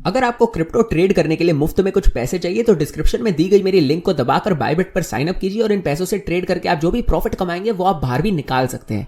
अगर आपको crypto trade करने के लिए मुफ्त में कुछ पैसे चाहिए तो डिस्क्रिप्शन में दी गई मेरी लिंक को दबाकर बायबिट पर साइन अप कीजिए और इन पैसों से ट्रेड करके आप जो भी प्रॉफिट कमाएंगे वो आप बाहर भी निकाल सकते हैं।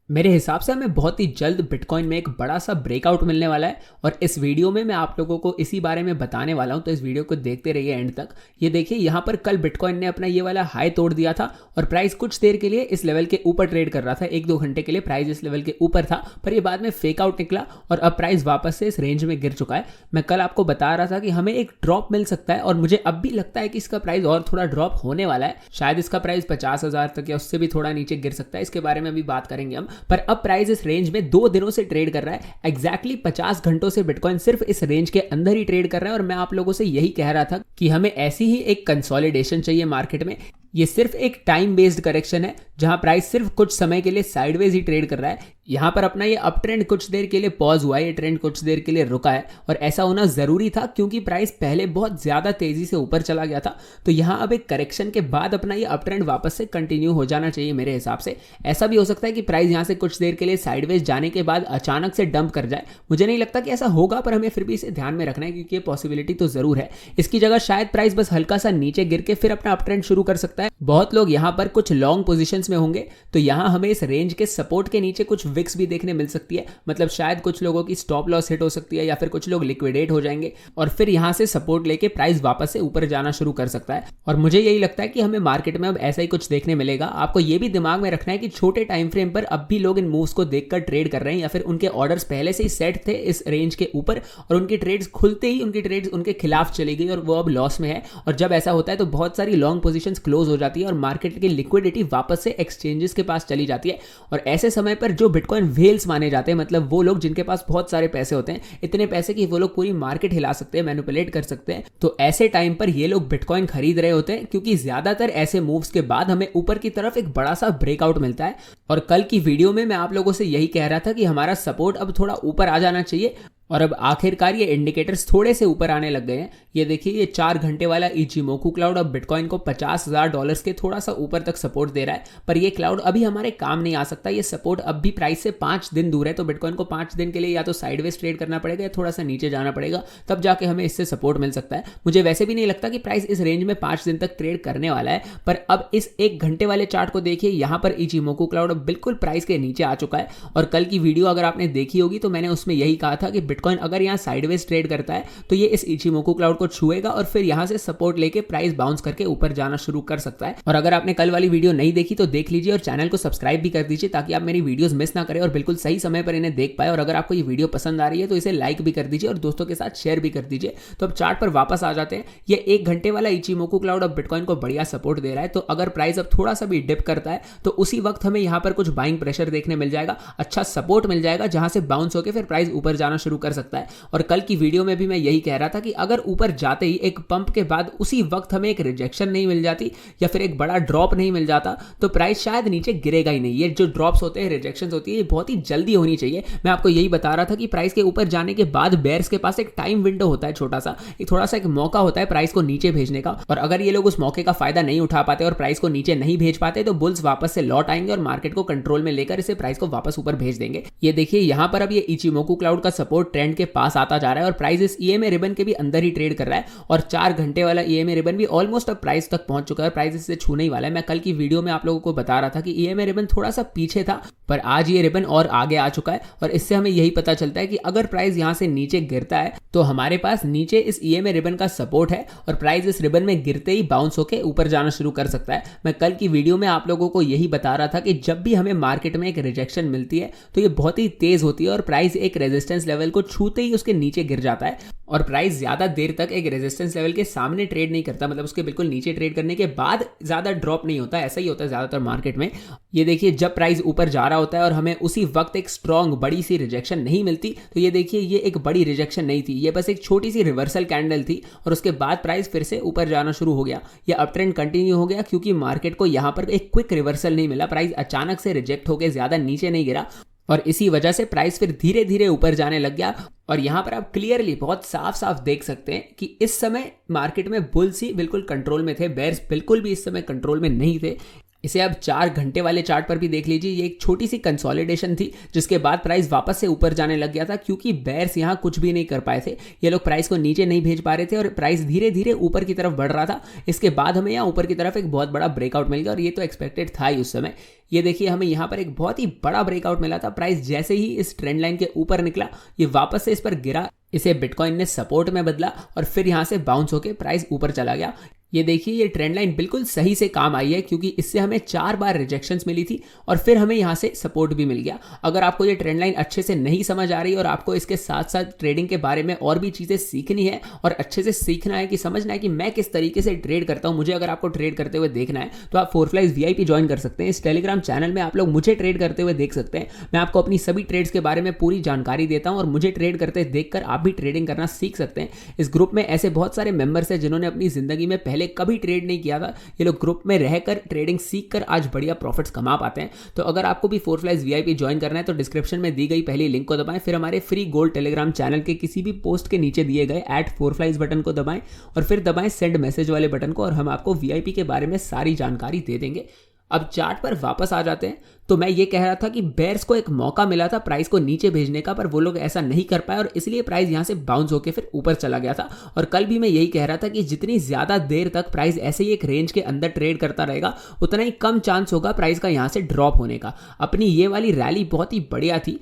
मेरे हिसाब से हमें बहुत ही जल्द बिटकॉइन में एक बड़ा सा ब्रेकआउट मिलने वाला है और इस वीडियो में मैं आप लोगों को इसी बारे में बताने वाला हूं, तो इस वीडियो को देखते रहिए एंड तक। ये देखिए, यहाँ पर कल बिटकॉइन ने अपना ये वाला हाई तोड़ दिया था और प्राइस कुछ देर के लिए इस लेवल के ऊपर ट्रेड कर रहा था। 1-2 घंटे के लिए प्राइस इस लेवल के ऊपर था, पर ये बाद में फेक आउट निकला और अब प्राइस वापस से इस रेंज में गिर चुका है। मैं कल आपको बता रहा था कि हमें एक ड्रॉप मिल सकता है और मुझे अब भी लगता है कि इसका प्राइस और थोड़ा ड्रॉप होने वाला है। शायद इसका प्राइस 50,000 तक या उससे भी थोड़ा नीचे गिर सकता है, इसके बारे में अभी बात करेंगे हम। पर अब प्राइस इस रेंज में 2 दिनों से ट्रेड कर रहा है। एग्जैक्टली 50 घंटों से बिटकॉइन सिर्फ इस रेंज के अंदर ही ट्रेड कर रहा है और मैं आप लोगों से यही कह रहा था कि हमें ऐसी ही एक कंसोलिडेशन चाहिए मार्केट में। ये सिर्फ एक टाइम बेस्ड करेक्शन है जहां प्राइस सिर्फ कुछ समय के लिए साइडवेज ही ट्रेड कर रहा है। यहां पर अपना ये अप ट्रेंड कुछ देर के लिए पॉज हुआ है, ये ट्रेंड कुछ देर के लिए रुका है और ऐसा होना जरूरी था क्योंकि प्राइस पहले बहुत ज्यादा तेजी से ऊपर चला गया था। तो यहां अब एक करेक्शन के बाद अपना ये अप ट्रेंड वापस से कंटिन्यू हो जाना चाहिए मेरे हिसाब से। ऐसा भी हो सकता है कि प्राइस यहां से कुछ देर के लिए साइडवेज जाने के बाद अचानक से डंप कर जाए। मुझे नहीं लगता कि ऐसा होगा, पर हमें फिर भी इसे ध्यान में रखना है क्योंकि ये पॉसिबिलिटी तो जरूर है। इसकी जगह शायद प्राइस बस हल्का सा नीचे गिर के फिर अपना अप ट्रेंड शुरू कर सकता है। बहुत लोग यहां पर कुछ लॉन्ग पोजीशंस में होंगे, तो यहां हमें इस रेंज के सपोर्ट के नीचे कुछ विक्स भी देखने मिल सकती है। मतलब शायद कुछ लोगों की स्टॉप लॉस हिट हो सकती है या फिर कुछ लोग लिक्विडेट हो जाएंगे और फिर यहां से सपोर्ट लेके प्राइस वापस से ऊपर जाना शुरू कर सकता है। और मुझे यही लगता है कि हमें मार्केट में अब ऐसा ही कुछ देखने मिलेगा। आपको यह भी दिमाग में रखना है कि छोटे टाइम फ्रेम पर अब भी लोग इन मूव्स को देखकर ट्रेड कर रहे हैं या फिर उनके ऑर्डर्स पहले से ही सेट थे इस रेंज के ऊपर और उनकी ट्रेड्स खुलते ही उनकी ट्रेड्स उनके खिलाफ चली गई और वो अब लॉस में है। और जब ऐसा होता है तो बहुत सारी लॉन्ग पोजीशंस क्लोज हो जाती है और मार्केट की लिक्विडिटी वापस से एक्सचेंजेस के पास चली जाती है। और ऐसे समय पर जो बिटकॉइन व्हेल्स माने जाते हैं, मतलब वो लोग जिनके पास बहुत सारे पैसे होते हैं, इतने पैसे कि वो लोग पूरी मार्केट हिला सकते हैं, मैनिपुलेट कर सकते हैं, तो ऐसे टाइम पर ये लोग बिटकॉइन खरीद रहे होते हैं क्योंकि ज्यादातर ऐसे मूव्स के बाद हमें ऊपर की तरफ एक बड़ा सा ब्रेकआउट मिलता है। और कल की वीडियो में मैं आप लोगों से यही कह रहा था कि हमारा सपोर्ट अब थोड़ा ऊपर आ जाना चाहिए और अब आखिरकार ये इंडिकेटर्स थोड़े से ऊपर आने लग गए हैं। ये देखिए, ये 4 घंटे वाला इचिमोकू क्लाउड अब बिटकॉइन को $50,000 के थोड़ा सा ऊपर तक सपोर्ट दे रहा है, पर ये क्लाउड अभी हमारे काम नहीं आ सकता। ये सपोर्ट अब भी प्राइस से 5 दिन दूर है, तो बिटकॉइन को 5 दिन के लिए या तो साइडवेज ट्रेड करना पड़ेगा या थोड़ा सा नीचे जाना पड़ेगा, तब जाके हमें इससे सपोर्ट मिल सकता है। मुझे वैसे भी नहीं लगता कि प्राइस इस रेंज में 5 दिन तक ट्रेड करने वाला है। पर अब इस 1 घंटे वाले चार्ट को देखिए, यहां पर इचिमोकू क्लाउड अब बिल्कुल प्राइस के नीचे आ चुका है। और कल की वीडियो अगर आपने देखी होगी तो मैंने उसमें यही कहा था कि बिटकॉइन अगर यहाँ साइडवेज ट्रेड करता है तो ये इस इचिमोकू क्लाउड को छुएगा और फिर यहां से सपोर्ट लेके प्राइस बाउंस करके ऊपर जाना शुरू कर सकता है। और अगर आपने कल वाली वीडियो नहीं देखी तो देख लीजिए और चैनल को सब्सक्राइब भी कर दीजिए ताकि आप मेरी वीडियोस मिस ना करें और बिल्कुल सही समय पर इन्हें देख पाए। और अगर आपको ये वीडियो पसंद आ रही है तो इसे लाइक भी कर दीजिए और दोस्तों के साथ शेयर भी कर दीजिए। तो अब चार्ट पर वापस आ जाते हैं। ये 1 घंटे वाला इचिमोकू क्लाउड अब बिटकॉइन को बढ़िया सपोर्ट दे रहा है, तो अगर प्राइस अब थोड़ा सा भी डिप करता है तो उसी वक्त हमें यहां पर कुछ बाइंग प्रेशर देखने मिल जाएगा, अच्छा सपोर्ट मिल जाएगा जहां से बाउंस होकर फिर प्राइस ऊपर जाना शुरू कर सकता है। और कल की वीडियो में भी मैं यही कह रहा था कि अगर ऊपर जाते ही एक पंप के बाद उसी वक्त हमें एक रिजेक्शन नहीं मिल जाती या फिर एक बड़ा ड्रॉप नहीं मिल जाता तो प्राइस शायद नीचे गिरेगा ही नहीं। ये जो ड्रॉप्स होते हैं, रिजेक्शंस होती है, ये बहुत ही जल्दी होनी चाहिए। मैं आपको यही बता रहा था कि प्राइस के ऊपर जाने के बाद बेयर्स के पास एक टाइम विंडो होता है, छोटा सा एक थोड़ा सा एक मौका होता है प्राइस को नीचे भेजने का। और अगर ये लोग उस मौके का फायदा नहीं उठा पाते और प्राइस को नीचे नहीं भेज पाते तो बुल्स वापस से लौट आएंगे और मार्केट को कंट्रोल में लेकर इसे प्राइस को वापस ऊपर भेज देंगे। ये देखिए, यहां पर अब ये इचिमोकू क्लाउड का सपोर्ट ट्रेंड के पास आता जा रहा है और प्राइस इस ईएमए रिबन के भी अंदर ही ट्रेड कर रहा है और 4 घंटे वाला ईएमए रिबन भी ऑलमोस्ट अब प्राइस तक पहुंच चुका है। प्राइस इससे छूने ही वाला है। मैं कल की वीडियो में आप लोगों को बता रहा था कि ईएमए रिबन थोड़ा सा पीछे था, पर आज ये रिबन और आगे आ चुका है और इससे हमें यही पता चलता है कि अगर प्राइस यहां से नीचे गिरता है तो हमारे पास नीचे इस ईएमए रिबन का सपोर्ट है और प्राइस इस रिबन में गिरते ही बाउंस होकर ऊपर जाना शुरू कर सकता है। मैं कल की वीडियो में आप लोगों को यही बता रहा था कि जब भी हमें मार्केट में एक रिजेक्शन मिलती है तो ये बहुत ही तेज होती है और प्राइस एक रेजिस्टेंस लेवल को छूते ही उसके नीचे गिर जाता है और प्राइस ज्यादा देर तक एक रेजिस्टेंस लेवल के सामने ट्रेड नहीं करता, मतलब उसके बिल्कुल नीचे ट्रेड करने के बाद ज्यादा ड्रॉप नहीं होता। ऐसा ही होता है ज्यादातर मार्केट में। ये देखिए, जब प्राइस ऊपर जा रहा होता है और हमें उसी वक्त एक स्ट्रॉन्ग बड़ी सी रिजेक्शन नहीं मिलती तो ये देखिए, ये एक बड़ी रिजेक्शन नहीं थी, ये बस एक छोटी सी रिवर्सल कैंडल थी और उसके बाद प्राइस फिर से ऊपर जाना शुरू हो गया। ये अप ट्रेंड कंटिन्यू हो गया क्योंकि मार्केट को यहां पर एक क्विक रिवर्सल नहीं मिला, प्राइस अचानक से रिजेक्ट होकर ज्यादा नीचे नहीं गिरा और इसी वजह से प्राइस फिर धीरे धीरे ऊपर जाने लग गया। और यहां पर आप क्लियरली बहुत साफ साफ देख सकते हैं कि इस समय मार्केट में बुल्स ही बिल्कुल कंट्रोल में थे, बेयर्स बिल्कुल भी इस समय कंट्रोल में नहीं थे। इसे अब 4 घंटे वाले चार्ट पर भी देख लीजिए, ये एक छोटी सी कंसोलिडेशन थी जिसके बाद प्राइस वापस से ऊपर जाने लग गया था, क्योंकि बेयर्स यहाँ कुछ भी नहीं कर पाए थे। ये लोग प्राइस को नीचे नहीं भेज पा रहे थे और प्राइस धीरे धीरे ऊपर की तरफ बढ़ रहा था। इसके बाद हमें यहाँ ऊपर की तरफ एक बहुत बड़ा ब्रेकआउट मिल गया और ये तो एक्सपेक्टेड था ही उस समय। ये देखिए, हमें यहाँ पर एक बहुत ही बड़ा ब्रेकआउट मिला था। प्राइस जैसे ही इस ट्रेंड लाइन के ऊपर निकला, ये वापस से इस पर गिरा, इसे बिटकॉइन ने सपोर्ट में बदला और फिर यहाँ से बाउंस होकर प्राइस ऊपर चला गया। ये देखिए, ये ट्रेंड लाइन बिल्कुल सही से काम आई है, क्योंकि इससे हमें 4 बार रिजेक्शंस मिली थी और फिर हमें यहाँ से सपोर्ट भी मिल गया। अगर आपको ये ट्रेंड लाइन अच्छे से नहीं समझ आ रही और आपको इसके साथ साथ ट्रेडिंग के बारे में और भी चीज़ें सीखनी है और अच्छे से सीखना है कि समझना है कि मैं किस तरीके से ट्रेड करता हूँ, मुझे अगर आपको ट्रेड करते हुए देखना है तो आप 4Flies VIP ज्वाइन कर सकते हैं। इस टेलीग्राम चैनल में आप लोग मुझे ट्रेड करते हुए देख सकते हैं। मैं आपको अपनी सभी ट्रेड्स के बारे में पूरी जानकारी देता हूँ और मुझे ट्रेड करते देखकर आप भी ट्रेडिंग करना सीख सकते हैं। इस ग्रुप में ऐसे बहुत सारे मेंबर्स हैं जिन्होंने अपनी जिंदगी में पहले कभी ट्रेड नहीं किया था। ये लोग ग्रुप में रहकर ट्रेडिंग सीखकर आज बढ़िया प्रॉफिट्स कमा पाते हैं। तो अगर आपको भी 4Flies VIP ज्वाइन करना है तो डिस्क्रिप्शन में दी गई पहली लिंक को दबाएं, फिर हमारे फ्री गोल्ड टेलीग्राम चैनल के किसी भी पोस्ट के नीचे दिए गए @4Flies बटन को दबाएं और फिर दबाएं सेंड मैसेज वाले बटन को और हम आपको VIP के बारे में सारी जानकारी दे देंगे। अब चार्ट पर वापस आ जाते हैं। तो मैं ये कह रहा था कि बेयर्स को एक मौका मिला था प्राइस को नीचे भेजने का, पर वो लोग ऐसा नहीं कर पाए और इसलिए प्राइस यहां से बाउंस होकर फिर ऊपर चला गया था। और कल भी मैं यही कह रहा था कि जितनी ज्यादा देर तक प्राइस ऐसे ही एक रेंज के अंदर ट्रेड करता रहेगा, उतना ही कम चांस होगा प्राइस का यहां से ड्रॉप होने का। अपनी ये वाली रैली बहुत ही बढ़िया थी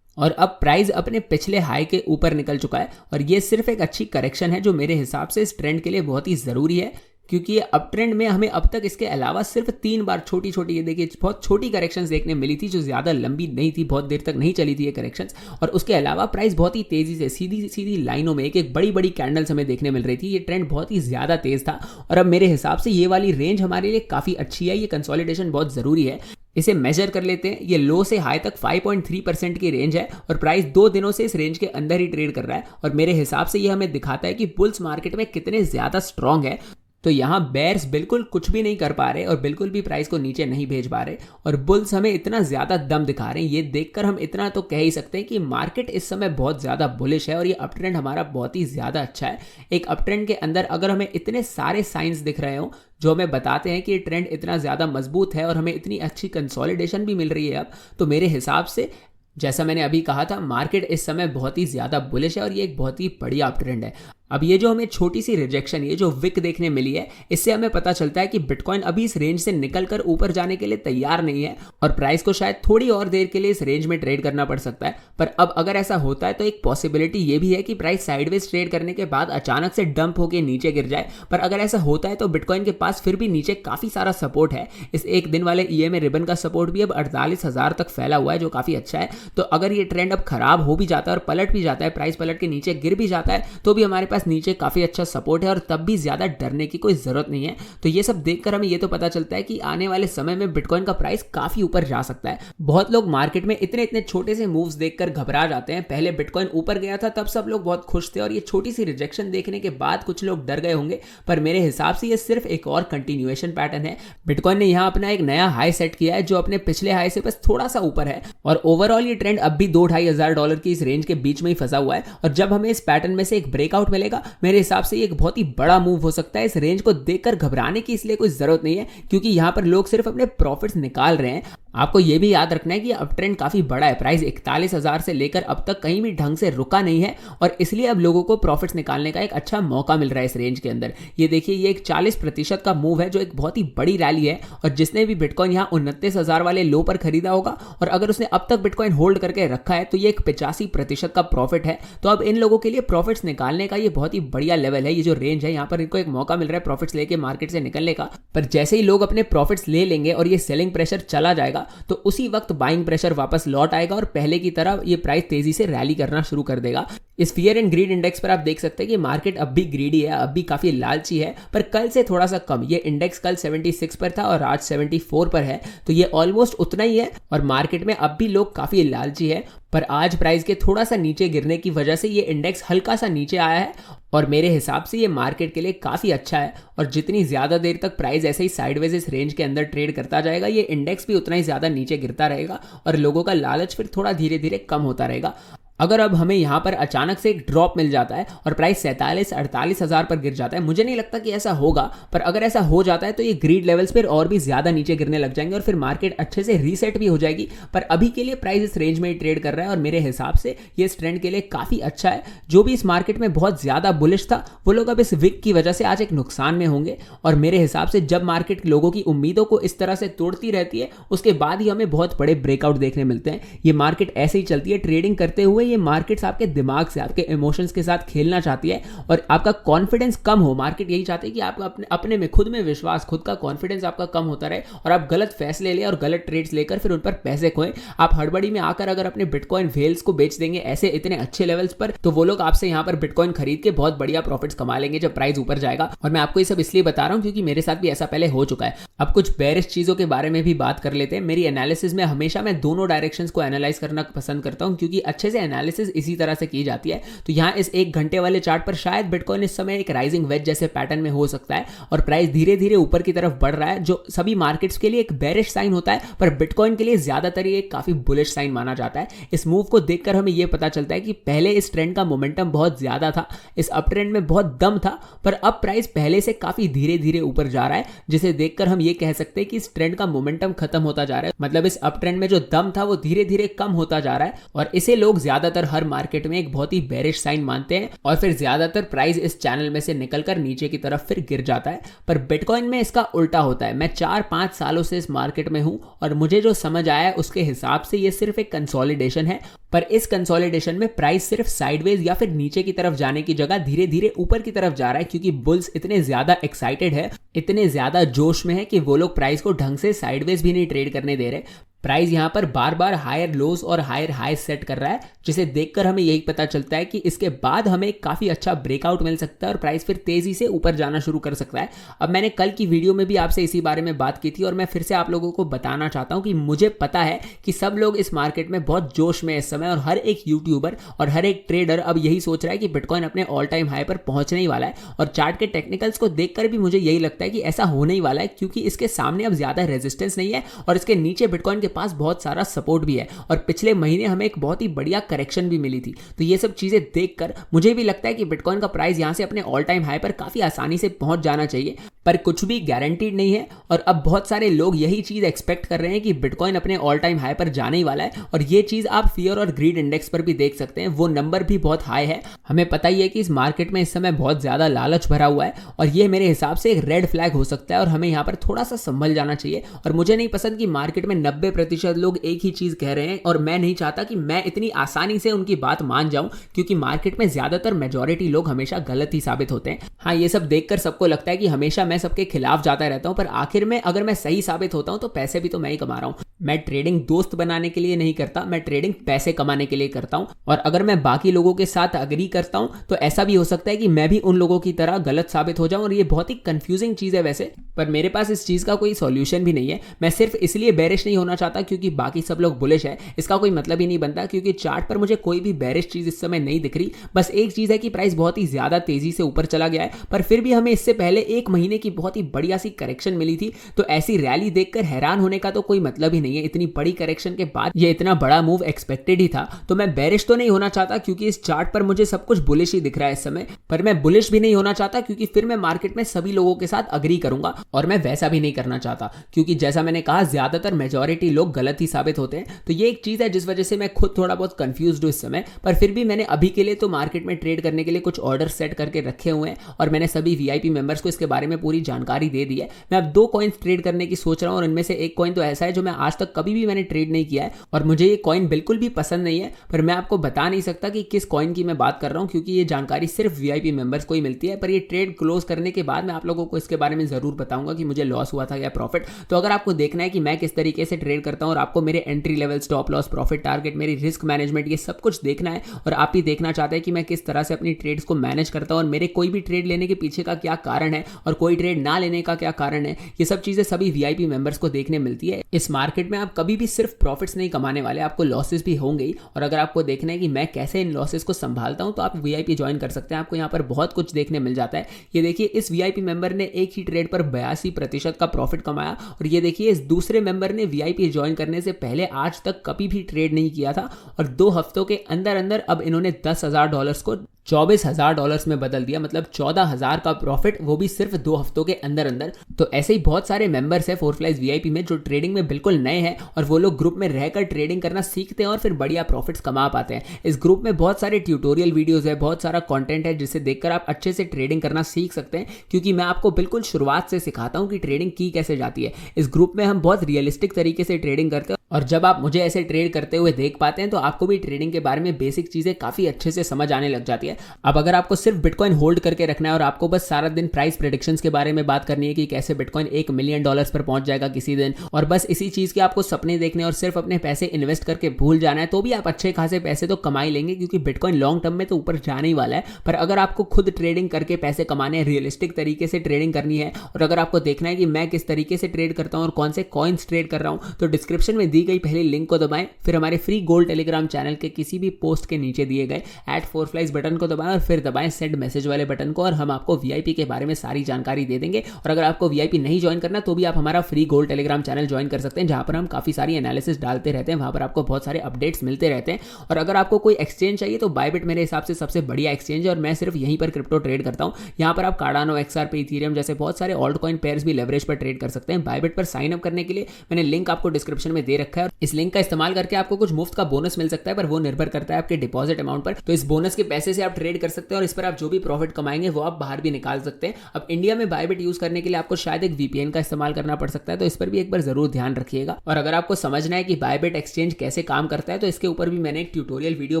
और अब प्राइस अपने पिछले हाई के ऊपर निकल चुका है और ये सिर्फ एक अच्छी करेक्शन है जो मेरे हिसाब से इस ट्रेंड के लिए बहुत ही ज़रूरी है, क्योंकि ये अप ट्रेंड में हमें अब तक इसके अलावा सिर्फ 3 बार छोटी छोटी, ये देखिए बहुत छोटी करेक्शंस देखने मिली थी जो ज़्यादा लंबी नहीं थी, बहुत देर तक नहीं चली थी ये करेक्शंस। और उसके अलावा प्राइस बहुत ही तेज़ी से सीधी सीधी लाइनों में एक एक बड़ी बड़ी कैंडल्स हमें देखने मिल रही थी। ये ट्रेंड बहुत ही ज़्यादा तेज़ था और अब मेरे हिसाब से ये वाली रेंज हमारे लिए काफ़ी अच्छी है। ये कंसोलिडेशन बहुत ज़रूरी है। इसे मेजर कर लेते हैं। ये लो से हाई तक 5.3% की रेंज है और प्राइस 2 दिनों से इस रेंज के अंदर ही ट्रेड कर रहा है और मेरे हिसाब से ये हमें दिखाता है कि बुल्स मार्केट में कितने ज़्यादा स्ट्रांग है। तो यहाँ बेयर्स बिल्कुल कुछ भी नहीं कर पा रहे और बिल्कुल भी प्राइस को नीचे नहीं भेज पा रहे और बुल्स हमें इतना ज़्यादा दम दिखा रहे हैं। ये देखकर हम इतना तो कह ही सकते हैं कि मार्केट इस समय बहुत ज़्यादा बुलिश है और ये अप ट्रेंड हमारा बहुत ही ज़्यादा अच्छा है। एक अप ट्रेंड के अंदर अगर हमें इतने सारे साइंस दिख रहे हो जो हमें बताते हैं कि ये ट्रेंड इतना ज़्यादा मजबूत है और हमें इतनी अच्छी कंसोलिडेशन भी मिल रही है अब, तो मेरे हिसाब से जैसा मैंने अभी कहा था, मार्केट इस समय बहुत ही ज़्यादा बुलिश है और ये एक बहुत ही बढ़िया अप ट्रेंड है। अब ये जो हमें छोटी सी रिजेक्शन, ये जो विक देखने मिली है, इससे हमें पता चलता है कि बिटकॉइन अभी इस रेंज से निकलकर ऊपर जाने के लिए तैयार नहीं है और प्राइस को शायद थोड़ी और देर के लिए इस रेंज में ट्रेड करना पड़ सकता है। पर अब अगर ऐसा होता है तो एक पॉसिबिलिटी ये भी है कि प्राइस साइडवेज ट्रेड करने के बाद अचानक से डंप होकर नीचे गिर जाए। पर अगर ऐसा होता है तो बिटकॉइन के पास फिर भी नीचे काफ़ी सारा सपोर्ट है। इस एक दिन वाले EMA रिबन का सपोर्ट भी अब 48,000 तक फैला हुआ है, जो काफ़ी अच्छा है। तो अगर ये ट्रेंड अब खराब हो भी जाता है और पलट भी जाता है, प्राइस पलट के नीचे गिर भी जाता है, तो भी हमारे पास नीचे काफ़ी अच्छा सपोर्ट है और तब भी ज़्यादा डरने की कोई ज़रूरत नहीं है। तो ये सब देखकर हमें ये तो पता चलता है कि आने वाले समय में बिटकॉइन का प्राइस काफ़ी ऊपर जा सकता है। बहुत लोग मार्केट में इतने इतने छोटे से मूव्स देखकर घबरा जाते हैं। पहले बिटकॉइन ऊपर गया था तब सब लोग बहुत खुश थे और ये छोटी सी रिजेक्शन देखने के बाद कुछ लोग डर गए होंगे, पर मेरे हिसाब से ये सिर्फ एक और कंटिन्यूएशन पैटर्न है। बिटकॉइन ने यहाँ अपना एक नया हाई सेट किया है जो अपने पिछले हाई से बस थोड़ा सा ऊपर है और ओवरऑल ये ट्रेंड अब भी $2,500 की इस रेंज के बीच में ही फंसा हुआ है। और जब हमें इस पैटर्न में से एक ब्रेकआउट मिलेगा, मेरे हिसाब से ये एक बहुत ही बड़ा मूव हो सकता है। इस रेंज को देखकर घबराने की इसलिए कोई जरूरत नहीं है, क्योंकि यहां पर लोग सिर्फ अपने प्रॉफिट्स निकाल रहे हैं। आपको यह भी याद रखना है कि अप ट्रेंड काफी बड़ा है। प्राइस 41,000 से लेकर अब तक कहीं भी ढंग से रुका नहीं है और इसलिए अब लोगों को प्रॉफिट्स निकालने का एक अच्छा मौका मिल रहा है इस रेंज के अंदर। ये देखिए, ये एक 40% का मूव है जो एक बहुत ही बड़ी रैली है और जिसने भी बिटकॉइन यहाँ 29,000 वाले लो पर खरीदा होगा और अगर उसने अब तक बिटकॉइन होल्ड करके रखा है तो ये एक 85% का प्रॉफिट है। तो अब इन लोगों के लिए प्रॉफिट्स निकालने का ये बहुत ही बढ़िया लेवल है। ये जो रेंज है, यहाँ पर इनको एक मौका मिल रहा है प्रॉफिट्स लेके मार्केट से निकलने का। पर जैसे ही लोग अपने प्रॉफिट्स ले लेंगे और ये सेलिंग प्रेशर चला जाएगा तो उसी वक्त बाइंग प्रेशर वापस लौट आएगा और पहले की तरह ये प्राइस तेजी से रैली करना शुरू कर देगा। इस फियर एंड ग्रीड इंडेक्स पर आप देख सकते हैं कि मार्केट अब भी ग्रीडी है, अब भी काफी लालची है, पर कल से थोड़ा सा कम। ये इंडेक्स कल 76 पर था और आज 74 पर है, तो ये ऑलमोस्ट उतना ही है और मार्केट में अब भी लोग काफी लालची है। पर आज प्राइस के थोड़ा सा नीचे गिरने की वजह से ये इंडेक्स हल्का सा नीचे आया है और मेरे हिसाब से ये मार्केट के लिए काफ़ी अच्छा है। और जितनी ज़्यादा देर तक प्राइस ऐसे ही साइडवेज इस रेंज के अंदर ट्रेड करता जाएगा, ये इंडेक्स भी उतना ही ज़्यादा नीचे गिरता रहेगा और लोगों का लालच फिर थोड़ा धीरे धीरे कम होता रहेगा। अगर अब हमें यहाँ पर अचानक से एक ड्रॉप मिल जाता है और प्राइस 47-48 हज़ार पर गिर जाता है, मुझे नहीं लगता कि ऐसा होगा, पर अगर ऐसा हो जाता है तो ये ग्रीड लेवल्स पर और भी ज़्यादा नीचे गिरने लग जाएंगे और फिर मार्केट अच्छे से रीसेट भी हो जाएगी। पर अभी के लिए प्राइस इस रेंज में ही ट्रेड कर रहा है और मेरे हिसाब से ये इस ट्रेंड के लिए काफ़ी अच्छा है। जो भी इस मार्केट में बहुत ज़्यादा बुलिश था वो लोग अब इस विक की वजह से आज एक नुकसान में होंगे। और मेरे हिसाब से जब मार्केट लोगों की उम्मीदों को इस तरह से तोड़ती रहती है उसके बाद ही हमें बहुत बड़े ब्रेकआउट देखने मिलते हैं। ये मार्केट ऐसे ही चलती है, ट्रेडिंग करते हुए ये मार्केट्स आपके दिमाग से, आपके इमोशंस के साथ खेलना चाहती है और आपका कॉन्फिडेंस कम हो। मार्केट यही चाहती है कि आपका अपने में खुद में विश्वास, खुद का कॉन्फिडेंस आपका कम होता रहे और आप गलत फैसले ले और गलत ट्रेड्स लेकर फिर उन पर पैसे खोएं। आप हड़बड़ी में आकर अगर अपने बिटकॉइन व्हेल्स को बेच देंगे ऐसे इतने अच्छे लेवल्स पर, तो वो लोग आपसे यहां पर बिटकॉइन खरीद के बहुत बढ़िया प्रॉफिट्स कमा लेंगे जब प्राइस ऊपर जाएगा। और मैं आपको ये सब इसलिए बता रहा हूं क्योंकि मेरे साथ भी ऐसा पहले हो चुका है। अब कुछ बेरिश चीजों के बारे में भी बात कर लेते हैं। मेरी एनालिसिस में हमेशा मैं दोनों डायरेक्शंस को एनालाइज करना पसंद करता हूं क्योंकि अच्छे से एनालिसिस इसी तरह से की जाती है। तो यहाँ इस 1 घंटे वाले चार्ट पर शायद बिटकॉइन इस समय एक राइजिंग वेज जैसे पैटर्न में हो सकता है और प्राइस धीरे धीरे ऊपर की तरफ बढ़ रहा है, जो सभी मार्केट्स के लिए एक बेरिश साइन होता है, पर बिटकॉइन के लिए ज्यादातर ये एक काफी बुलिश साइन माना जाता है। इस मूव को देखकर हमें यह पता चलता है कि पहले इस ट्रेंड का मोमेंटम बहुत ज्यादा था, इस अप ट्रेंड में बहुत दम था, पर अब प्राइस पहले से काफी धीरे धीरे ऊपर जा रहा है, जिसे देखकर हम ये कह सकते हैं कि इस ट्रेंड का मोमेंटम खत्म होता जा रहा है। मतलब इस अप ट्रेंड में जो दम था वो धीरे धीरे कम होता जा रहा है और इसे लोग ज्यादातर हर मार्केट में एक बहुत ही बेरिश साइन मानते हैं और फिर ज्यादातर प्राइस इस चैनल में से निकलकर नीचे की तरफ फिर गिर जाता है। पर बिटकॉइन में इसका उल्टा होता है। मैं 4-5 सालों से इस मार्केट में हूं और मुझे जो समझ आया है उसके हिसाब से ये सिर्फ एक कंसोलिडेशन है, पर इस कंसोलिडेशन में प्राइस सिर्फ साइडवेज या फिर नीचे की तरफ जाने की जगह धीरे धीरे ऊपर की तरफ जा रहा है क्योंकि बुल्स इतने ज्यादा एक्साइटेड है, इतने ज्यादा जोश में है कि वो लोग प्राइस को ढंग से साइडवेज भी नहीं ट्रेड करने दे रहे। प्राइस यहां पर बार बार हायर लोज और हायर हाई सेट कर रहा है, जिसे देखकर हमें यही पता चलता है कि इसके बाद हमें काफी अच्छा ब्रेकआउट मिल सकता है और प्राइस फिर तेजी से ऊपर जाना शुरू कर सकता है। अब मैंने कल की वीडियो में भी आपसे इसी बारे में बात की थी और मैं फिर से आप लोगों को बताना चाहता हूं कि मुझे पता है कि सब लोग इस मार्केट में बहुत जोश में इस समय और हर एक यूट्यूबर और हर एक ट्रेडर अब यही सोच रहा है कि बिटकॉइन अपने ऑल टाइम हाई पर पहुंचने ही वाला है। और चार्ट के टेक्निकल्स को देखकर भी मुझे यही लगता है कि ऐसा होने ही वाला है क्योंकि इसके सामने अब ज्यादा रेजिस्टेंस नहीं है और इसके नीचे बिटकॉइन के पास बहुत सारा सपोर्ट भी है और पिछले महीने हमें एक बहुत ही बढ़िया करेक्शन भी मिली थी। तो ये सब चीजें देखकर मुझे भी लगता है कि बिटकॉइन का प्राइस यहां से अपने ऑल टाइम हाई पर काफी आसानी से पहुंच जाना चाहिए, पर कुछ भी गारंटीड नहीं है। और अब बहुत सारे लोग यही चीज एक्सपेक्ट कर रहे हैं कि बिटकॉइन अपने ऑल टाइम हाई पर जाने ही वाला है और ये चीज आप फियर और ग्रीड इंडेक्स पर भी देख सकते हैं। वो नंबर भी बहुत हाई है। हमें पता ही है कि इस मार्केट में इस समय बहुत ज्यादा लालच भरा हुआ है और ये मेरे हिसाब से एक रेड फ्लैग हो सकता है और हमें यहाँ पर थोड़ा सा संभल जाना चाहिए। और मुझे नहीं पसंद कि मार्केट में 90% लोग एक ही चीज कह रहे हैं और मैं नहीं चाहता कि मैं इतनी आसानी से उनकी बात मान जाऊं क्योंकि मार्केट में ज्यादातर मेजॉरिटी लोग हमेशा गलत ही साबित होते हैं। हाँ, ये सब देखकर सबको लगता है कि हमेशा मैं सबके खिलाफ जाता रहता हूं, पर आखिर में अगर मैं सही साबित होता हूं तो पैसे भी तो मैं ही कमा रहा हूं। मैं ट्रेडिंग दोस्त बनाने के लिए नहीं करता, मैं ट्रेडिंग पैसे कमाने के लिए करता हूं। और अगर मैं बाकी लोगों के साथ अग्री करता हूं तो ऐसा भी हो सकता है कि मैं भी उन लोगों की तरह गलत साबित हो जाऊं और ये बहुत ही कंफ्यूजिंग चीज है वैसे, पर मेरे पास इस चीज का कोई सॉल्यूशन भी नहीं है। मैं सिर्फ इसलिए बेरिश नहीं होना चाहता क्योंकि बाकी सब लोग बुलिश है, इसका कोई मतलब ही नहीं बनता क्योंकि चार्ट पर मुझे कोई भी बेरिश चीज इस समय नहीं दिख रही। बस एक चीज है कि प्राइस बहुत ही ज्यादा तेजी से ऊपर चला गया है, पर फिर भी हमें इससे पहले 1 महीने की बहुत ही बढ़िया सी करेक्शन मिली थी, तो ऐसी रैली देखकर हैरान होने का तो कोई मतलब ही नहीं है। इतनी बड़ी करेक्शन के बाद ये इतना बड़ा मूव एक्सपेक्टेड ही था, तो मैं बेरिश तो नहीं होना चाहता क्योंकि इस चार्ट पर मुझे सब कुछ बुलिश ही दिख रहा है इस समय, पर मैं बुलिश भी नहीं होना चाहता क्योंकि फिर मैं मार्केट में सभी लोगों के साथ अग्री करूंगा और मैं वैसा भी नहीं करना चाहता क्योंकि जैसा मैंने कहा ज्यादातर मेजॉरिटी लोग गलत ही साबित होते हैं। तो ये एक चीज है जिस वजह से मैं खुद थोड़ा बहुत कंफ्यूज्ड हूं इस समय, पर फिर भी मैंने अभी के लिए तो मार्केट में ट्रेड करने के लिए कुछ ऑर्डर सेट करके रखे हुए हैं और मैंने सभी वीआईपी मेंबर्स को इसके बारे में पूरी जानकारी दे दी है। मैं अब 2 कॉइन्स ट्रेड करने की सोच रहा हूं और इनमें से एक कॉइन तो ऐसा है जो मैं आज तक कभी भी मैंने ट्रेड नहीं किया है और मुझे ये कॉइन बिल्कुल भी पसंद नहीं है, पर मैं आपको बता नहीं सकता कि किस कॉइन की मैं बात कर रहा हूं क्योंकि ये जानकारी सिर्फ वीआईपी मेंबर्स को ही मिलती है। पर ये ट्रेड क्लोज करने के बाद मैं आप लोगों को इसके बारे में जरूर बताऊंगा कि मुझे लॉस हुआ था या प्रॉफिट। तो अगर आपको देखना है कि मैं किस तरीके से ट्रेड करता हूं और आपको मेरे entry level, stop loss, profit target, मेरी रिस्क मैनेजमेंट, ये सब कुछ देखना है और आप भी देखना चाहते हैं कि मैं किस तरह से अपनी ट्रेड्स को मैनेज करता हूं और मेरे कोई भी ट्रेड लेने के पीछे का क्या कारण है और कोई कोई ट्रेड ना लेने का क्या कारण है, ये सब चीजें सभी वीआईपी मेंबर्स को देखने मिलती है। इस मार्केट में आप कभी भी सिर्फ प्रॉफिट्स नहीं कमाने वाले, आपको लॉसेस भी होंगे ही। और अगर आपको देखना है कि मैं कैसे इन लॉसेस को संभालता हूं, तो आप वीआईपी ज्वाइन कर सकते हैं। आपको यहाँ पर बहुत कुछ देखने मिल जाता है। ये देखिए, इस वीआईपी मेंबर ने एक ही ट्रेड पर 82% का प्रॉफिट कमाया। और ये देखिए, इस दूसरे मेंबर ने वीआईपी ज्वाइन करने से पहले आज तक कभी भी ट्रेड नहीं किया था, और 2 हफ्तों के अंदर अंदर अब इन्होंने $10,000 को $24,000 में बदल दिया। मतलब 14,000 का प्रॉफिट, वो भी सिर्फ 2 हफ्तों के अंदर अंदर। तो ऐसे ही बहुत सारे मेंबर्स हैं फोरफ्लाइज वीआईपी में जो ट्रेडिंग में बिल्कुल नए हैं, और वो लोग ग्रुप में रहकर ट्रेडिंग करना सीखते हैं और फिर बढ़िया प्रॉफिट्स कमा पाते हैं। इस ग्रुप में बहुत सारे ट्यूटोरियल वीडियोस है, बहुत सारा कंटेंट है जिसे देखकर आप अच्छे से ट्रेडिंग करना सीख सकते हैं, क्योंकि मैं आपको बिल्कुल शुरुआत से सिखाता हूं कि ट्रेडिंग की कैसे जाती है। इस ग्रुप में हम बहुत रियलिस्टिक तरीके से ट्रेडिंग करते हैं, और जब आप मुझे ऐसे ट्रेड करते हुए देख पाते हैं तो आपको भी ट्रेडिंग के बारे में बेसिक चीजें काफी अच्छे से समझ आने लग जाती है। अब अगर आपको सिर्फ बिटकॉइन होल्ड करके रखना है और आपको बस सारा दिन प्राइस प्रेडिक्शंस के बारे में बात करनी है कि कैसे बिटकॉइन $1 मिलियन पर पहुंच जाएगा किसी दिन, और बस इसी चीज के आपको सपने देखने और सिर्फ अपने पैसे इन्वेस्ट करके भूल जाना है, तो भी आप अच्छे खासे पैसे तो कमा ही लेंगे, क्योंकि बिटकॉइन लॉन्ग टर्म में तो ऊपर जाने ही वाला है। पर अगर आपको खुद ट्रेडिंग करके पैसे कमाने हैं, रियलिस्टिक तरीके से ट्रेडिंग करनी है, और अगर आपको देखना है कि मैं किस तरीके से ट्रेड करता हूं और कौन से कॉइन्स ट्रेड कर रहा हूं, तो डिस्क्रिप्शन में दी गई पहले लिंक को दबाएं, फिर हमारे फ्री गोल्ड टेलीग्राम चैनल के किसी भी पोस्ट के नीचे दिए गए @4flies बटन को दबाएं, और फिर दबाएं सेंड मैसेज वाले बटन को, और हम आपको वीआईपी के बारे में सारी जानकारी दे देंगे। और अगर आपको वीआईपी नहीं ज्वाइन करना, तो भी आप हमारा free gold Telegram channel join कर सकते हैं, जहां पर हम काफी सारी एनालिसिस डालते रहते हैं, वहां पर आपको बहुत सारे अपडेट्स मिलते रहते हैं। और अगर आपको कोई एक्सचेंज चाहिए, तो बायबिट मेरे हिसाब से सबसे बढ़िया एक्सचेंज है, और मैं सिर्फ यहीं पर क्रिप्टो ट्रेड करता हूं। यहां पर आप कार्डानो, XRP, इथेरियम जैसे बहुत सारे ऑल्ट कॉइन पेयर्स भी लेवरेज पर ट्रेड कर सकते हैं। बायबिट पर साइन अप करने के लिए मैंने लिंक आपको डिस्क्रिप्शन में दे रखा है, और इस लिंक का इस्तेमाल करके आपको कुछ मुफ्त का बोनस मिल सकता है, पर वो निर्भर करता है आपके डिपॉजिट अमाउंट पर। तो इस बोनस के पैसे से आप ट्रेड कर सकते हैं, और इस पर आप जो भी प्रॉफिट कमाएंगे वो आप बाहर भी निकाल सकते हैं। अब इंडिया में बायबिट यूज करने के लिए आपको शायद एक VPN का इस्तेमाल करना पड़ सकता है, तो इस पर भी एक बार जरूर ध्यान रखिएगा। और अगर आपको समझना है कि बायबिट एक्सचेंज कैसे काम करता है, तो इसके ऊपर भी मैंने एक ट्यूटोरियल वीडियो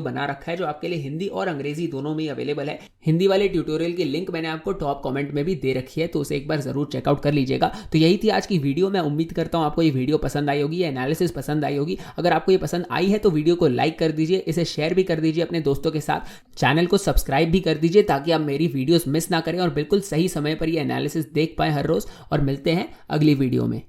बना रखा है, जो आपके लिए हिंदी और अंग्रेजी दोनों में अवेलेबल है। हिंदी वाले ट्यूटोरियल की लिंक मैंने आपको टॉप कमेंट में भी दे रखी है, तो उसे एक बार जरूर चेकआउट कर लीजिएगा। तो यही थी आज की वीडियो। मैं उम्मीद करता हूं आपको ये वीडियो पसंद आई होगी, एनालिसिस पसंद आई होगी। अगर आपको ये पसंद आई है तो वीडियो को लाइक कर दीजिए, इसे शेयर भी कर दीजिए अपने दोस्तों के साथ, चैनल को सब्सक्राइब भी कर दीजिए, ताकि आप मेरी वीडियोस मिस ना करें और बिल्कुल सही समय पर ये एनालिसिस देख पाए हर रोज। और मिलते हैं अगली वीडियो में।